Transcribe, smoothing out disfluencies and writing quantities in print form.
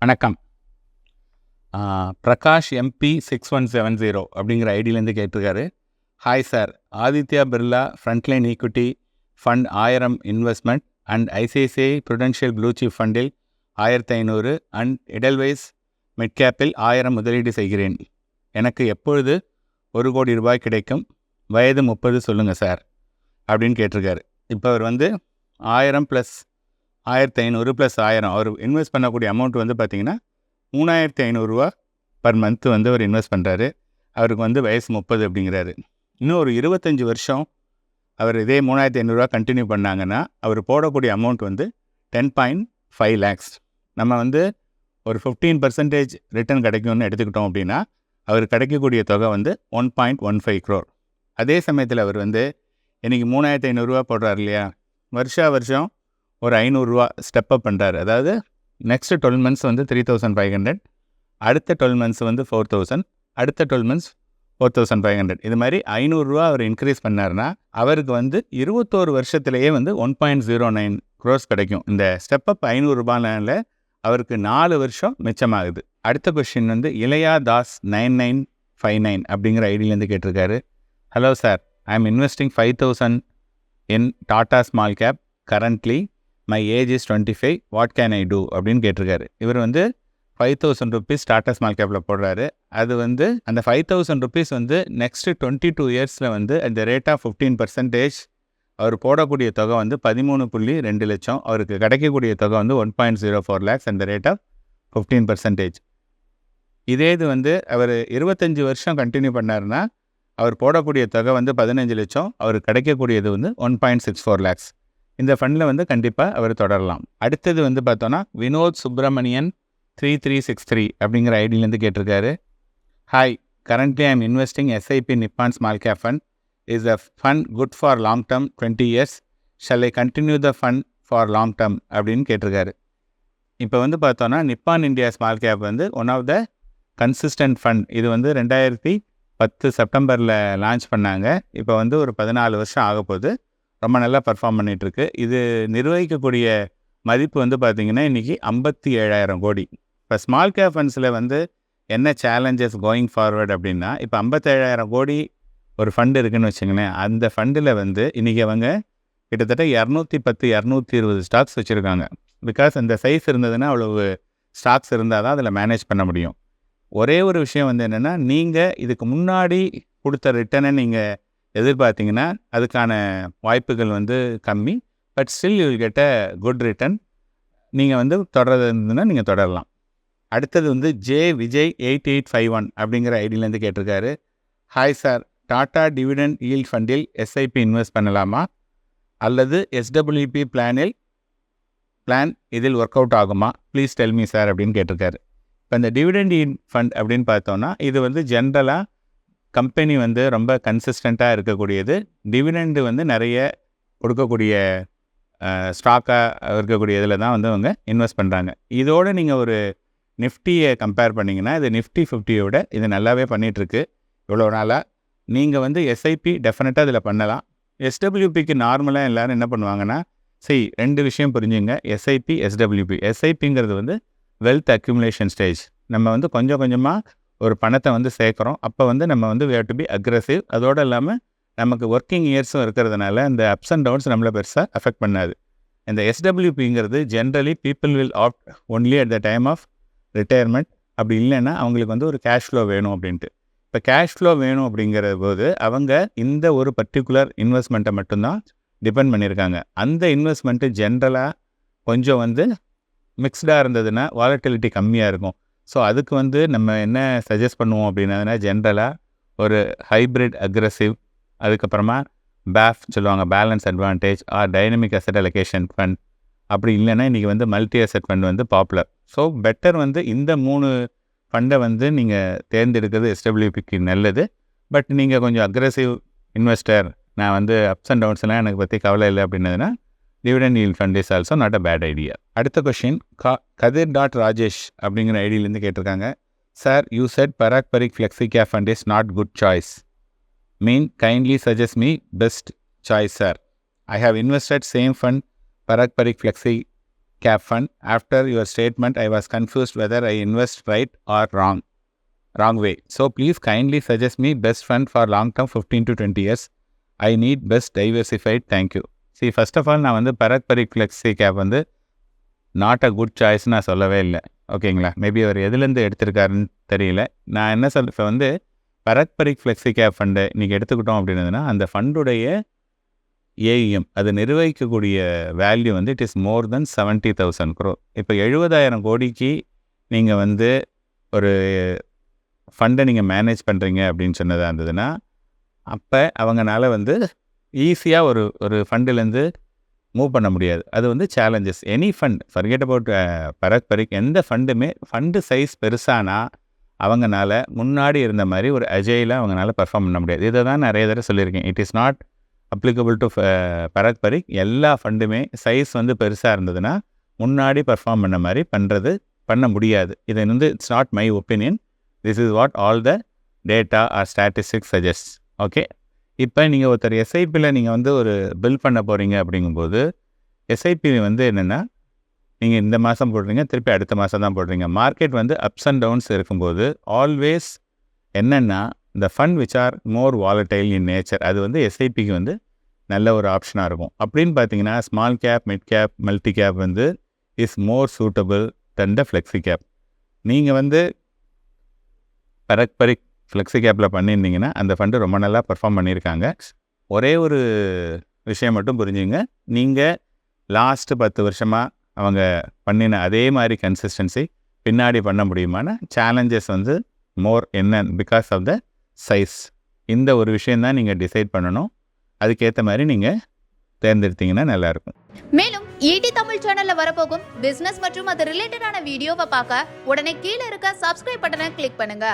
வணக்கம். பிரகாஷ் எம்பி 6170 அப்படிங்கிற ஐடியிலேருந்து கேட்டிருக்காரு. Hi sir, Aditya Birla Frontline equity fund 1000 investment and ICICI Prudential blue chip ஃபண்டில் 1500 அண்ட் எடல்வைஸ் மிட் கேப்பில் 1000 முதலீடு செய்கிறேன். எனக்கு எப்பொழுது 1 கோடி ரூபாய் கிடைக்கும்? வயது 30 சொல்லுங்கள் சார் அப்படின்னு கேட்டிருக்காரு. இப்போ அவர் 1000 ப்ளஸ் 1500 ப்ளஸ் 1000 அவர் இன்வெஸ்ட் பண்ணக்கூடிய அமௌண்ட் பார்த்திங்கன்னா 3500 ரூபா பர் மந்த்து அவர் இன்வெஸ்ட் பண்ணுறாரு. அவருக்கு வயசு 30 அப்படிங்கிறாரு. இன்னும் ஒரு 25 வருஷம் அவர் இதே 3500 ரூபா கண்டினியூ பண்ணாங்கன்னா அவர் போடக்கூடிய அமௌண்ட் 10.5 lakhs. நம்ம ஒரு 15% ரிட்டர்ன் கிடைக்கும்னு எடுத்துக்கிட்டோம் அப்படின்னா அவர் கிடைக்கக்கூடிய தொகை 1.15 crore. அதே சமயத்தில் அவர் இன்றைக்கி 3500 ரூபா போடுறாரு இல்லையா, வருஷம் ஒரு 500 ரூபா ஸ்டெப் அப் பண்ணுறாரு. அதாவது நெக்ஸ்ட் 12 months 3500, அடுத்த 12 months 4000, அடுத்த 12 months 4500. இது மாதிரி 500 ரூபா அவர் இன்க்ரீஸ் பண்ணார்னா அவருக்கு 21 வருஷத்துலேயே 1.09 crores கிடைக்கும். இந்த ஸ்டெப் அப் 500 ரூபானால அவருக்கு 4 வருஷம் மிச்சமாகுது. அடுத்த கொஸ்டின் இளையா தாஸ் 9959 அப்படிங்கிற ஐடியிலேருந்து கேட்டிருக்காரு. Hello sir, I am investing 5000 in Tata small cap currently. My age is 25. What can I do அப்படின்னு கேட்டிருக்காரு. இவர் 5000 rupees டாடா ஸ்மால் கேப்பில் போடுறாரு. அது அந்த 5000 rupees நெக்ஸ்ட் 22 இயர்ஸில் அட் த ரேட் ஆஃப் 15% அவர் போடக்கூடிய தொகை 13.2 லட்சம். அவருக்கு கிடைக்கக்கூடிய தொகை 1.04 lakhs at the rate of 15%. இதே இது அவர் 25 வருஷம் கண்டினியூ பண்ணாருன்னா அவர் போடக்கூடிய தொகை 15 லட்சம். அவருக்கு கிடைக்கக்கூடியது 1.64 lakhs. இந்த ஃபண்டில் கண்டிப்பாக அவர் தொடரலாம். அடுத்தது பார்த்தோன்னா வினோத் சுப்ரமணியன் 3363 அப்படிங்கிற ஐடியிலேருந்து கேட்டிருக்காரு. Hi, currently I am investing SIP Nippon small cap fund. Is the fund good for long term 20 years? Shall I continue the fund for long term அப்படின்னு கேட்டிருக்காரு. இப்போ பார்த்தோன்னா Nippon India small cap one of the consistent fund. இது 2010 செப்டம்பரில் launch பண்ணாங்க. இப்போ ஒரு 14 வருஷம் ஆக போகுது. ரொம்ப நல்லா பர்ஃபார்ம் பண்ணிகிட்ருக்கு. இது நிர்வகிக்கக்கூடிய மதிப்பு பார்த்திங்கன்னா இன்றைக்கி 57,000 கோடி. இப்போ ஸ்மால் கேப் ஃபண்ட்ஸில் என்ன சேலஞ்சஸ் கோயிங் ஃபார்வர்ட் அப்படின்னா, இப்போ 57,000 கோடி ஒரு ஃபண்டு இருக்குதுன்னு வச்சுங்களேன். அந்த ஃபண்டில் இன்றைக்கி அவங்க கிட்டத்தட்ட 210-220 ஸ்டாக்ஸ் வச்சுருக்காங்க. பிகாஸ் அந்த சைஸ் இருந்ததுன்னா அவ்வளவு ஸ்டாக்ஸ் இருந்தால் தான் அதில் மேனேஜ் பண்ண முடியும். ஒரே ஒரு விஷயம் என்னென்னா, நீங்கள் இதுக்கு முன்னாடி கொடுத்த ரிட்டர்னை நீங்கள் எதிர்பார்த்திங்கன்னா அதுக்கான வாய்ப்புகள் கம்மி. But still you will get a good return. நீங்கள் தொடர்றது இருந்ததுன்னா நீங்கள் தொடரலாம். அடுத்தது ஜே விஜய் 8851 அப்படிங்கிற ஐடியிலேருந்து கேட்டிருக்காரு. Hi sir, Tata dividend yield ஃபண்டில் எஸ்ஐபி இன்வெஸ்ட் பண்ணலாமா அல்லது எஸ்டபிள்யூபி பிளான் இதில் ஒர்க் அவுட் ஆகுமா? ப்ளீஸ் டெல் மீ சார் அப்படின்னு கேட்டிருக்காரு. இப்போ இந்த டிவிடெண்ட் ஈல்ட் ஃபண்ட் அப்படின்னு பார்த்தோன்னா இது ஜென்ரலாக கம்பெனி ரொம்ப கன்சிஸ்டண்ட்டாக இருக்கக்கூடியது. டிவிடெண்டு நிறைய கொடுக்கக்கூடிய ஸ்டாக்காக இருக்கக்கூடிய இதில் தான் அவங்க இன்வெஸ்ட் பண்ணுறாங்க. இதோடு நீங்கள் ஒரு நிஃப்டியை கம்பேர் பண்ணிங்கன்னா இது நிஃப்டி 50யோட இது நல்லாவே பண்ணிகிட்ருக்கு இவ்வளோ நாளாக. நீங்கள் எஸ்ஐபி டெஃபினட்டாக இதில் பண்ணலாம். எஸ்டபிள்யூபிக்கு நார்மலாக எல்லோரும் என்ன பண்ணுவாங்கன்னா, சரி 2 விஷயம் புரிஞ்சுங்க. SIP, SWP. எஸ்ஐபிங்கிறது வெல்த் அக்யூமுலேஷன் ஸ்டேஜ். நம்ம கொஞ்சம் கொஞ்சமாக ஒரு பணத்தை சேர்க்குறோம். அப்போ நம்ம we have to be aggressive. அதோடு இல்லாமல் நமக்கு ஒர்க்கிங் இயர்ஸும் இருக்கிறதுனால இந்த அப்ஸ் அண்ட் டவுன்ஸ் நம்மளை பெருசாக அஃபெக்ட் பண்ணாது. இந்த எஸ்டபிள்யூபிங்கிறது generally people will opt only at the time of retirement. அப்படி இல்லைன்னா அவங்களுக்கு ஒரு கேஷ் ஃப்ளோ வேணும் அப்படின்ட்டு. இப்போ கேஷ் ஃப்ளோ வேணும் அப்படிங்கிற போது அவங்க இந்த ஒரு பர்டிகுலர் இன்வெஸ்ட்மெண்ட்டை மட்டும்தான் டிபெண்ட் பண்ணியிருக்காங்க. அந்த இன்வெஸ்ட்மெண்ட்டு ஜென்ரலாக கொஞ்சம் மிக்ஸ்டாக இருந்ததுன்னா வாலட்டிலிட்டி கம்மியாக இருக்கும். ஸோ அதுக்கு நம்ம என்ன சஜஸ்ட் பண்ணுவோம் அப்படின்னா, ஜென்ரலாக ஒரு ஹைப்ரிட் அக்ரெசிவ், அதுக்கப்புறமா பேஃப் சொல்லுவாங்க, balance advantage R dynamic asset allocation fund. அப்படி இல்லைன்னா இன்றைக்கி multi asset fund popular. So better இந்த 3 ஃபண்டை நீங்கள் தேர்ந்தெடுக்கிறது எஸ்டபிள்யூபிக்கு நல்லது. பட் நீங்கள் கொஞ்சம் அக்ரெசிவ் இன்வெஸ்டர், நான் அப்ஸ் அண்ட் டவுன்ஸ்லாம் எனக்கு பற்றி கவலை இல்லை அப்படின்னதுன்னா dividend yield fund is also not a bad idea. அடுத்த கொஷின் கதிர்.ராஜேஷ் அப்படிங்கிற ஐடியிலேருந்து கேட்டிருக்காங்க. Sir, you said Parag Parikh flexi cap fund is not good choice. Kindly suggest me best choice sir. I have invested same fund Parag Parikh flexi cap fund. After your statement, I was confused whether I invest right or wrong way. So please kindly suggest me best fund for long term 15 to 20 years. I need best diversified. Thank you. See, first of all, நான் வந்து Parag Parikh flexi gap வந்து not a good choice நான் சொல்லவே இல்லை. ஓகேங்களா? Maybe அவர் எதுலேருந்து எடுத்திருக்காருன்னு தெரியல. நான் என்ன இப்போ வந்து Parag Parikh flexi cap fund இன்றைக்கி எடுத்துக்கிட்டோம் அப்படின்னதுன்னா அந்த ஃபண்டுடைய ஏஇஎம் அது நிர்வகிக்கக்கூடிய வேல்யூ வந்து it is more then 70,000 crore. இப்போ 70,000 கோடிக்கு நீங்கள் வந்து ஒரு ஃபண்டை நீங்கள் மேனேஜ் பண்ணுறீங்க அப்படின்னு சொன்னதாக இருந்ததுன்னா அப்போ அவங்களால வந்து ஈஸியாக ஒரு ஃபண்டுலேருந்து மூவ் பண்ண முடியாது. அது வந்து challenges. Any fund forget about Parag Parikh, எந்த ஃபண்டுமே ஃபண்டு சைஸ் பெருசானா அவங்கனால முன்னாடி இருந்த மாதிரி ஒரு அஜைலாக அவங்களால பர்ஃபார்ம் பண்ண முடியாது. இதை தான் நிறைய தடவை சொல்லியிருக்கேன். It is not applicable to Parag Parikh. எல்லா ஃபண்டுமே சைஸ் வந்து பெருசாக இருந்ததுன்னா முன்னாடி பர்ஃபார்ம் பண்ண மாதிரி பண்ண முடியாது. இது வந்து it's not my opinion. This is what all the data are statistics suggest. Okay, இப்போ நீங்கள் ஒருத்தர் எஸ்ஐபியில் நீங்கள் வந்து ஒரு பில் பண்ண போகிறீங்க அப்படிங்கும்போது எஸ்ஐபி வந்து என்னென்னா நீங்கள் இந்த மாதம் போடுறீங்க, திருப்பி அடுத்த மாதம் தான் போடுறீங்க. மார்க்கெட் வந்து அப்ஸ் அண்ட் டவுன்ஸ் இருக்கும்போது ஆல்வேஸ் என்னென்னா இந்த fund which are more volatile in nature அது வந்து எஸ்ஐபிக்கு வந்து நல்ல ஒரு ஆப்ஷனாக இருக்கும். அப்படின்னு பார்த்தீங்கன்னா small cap, mid cap, multi cap வந்து is more suitable than the flexi cap. நீங்கள் வந்து பரத் பரிக் ஃப்ளெக்ஸி கேப்பில் பண்ணியிருந்தீங்கன்னா அந்த ஃபண்டு ரொம்ப நல்லா பர்ஃபார்ம் பண்ணியிருக்காங்க. ஒரே ஒரு விஷயம் மட்டும் புரிஞ்சுங்க, நீங்கள் லாஸ்ட்டு 10 வருஷமாக அவங்க பண்ணின அதே மாதிரி கன்சிஸ்டன்சி பின்னாடி பண்ண முடியுமான சேலஞ்சஸ் வந்து மோர் என்ன பிகாஸ் ஆஃப் த சைஸ். இந்த ஒரு விஷயந்தான் நீங்கள் டிசைட் பண்ணணும். அதுக்கேற்ற மாதிரி நீங்கள் தேர்ந்தெடுத்தீங்கன்னா நல்லாயிருக்கும். மேலும் ஈடி தமிழ் சேனல்ல வரப்போகும் பிசினஸ் மற்றும் அது ரிலேட்டடான வீடியோவை பார்க்க உடனே கீழே இருக்க சப்ஸ்கிரைப் பட்டனை கிளிக் பண்ணுங்க.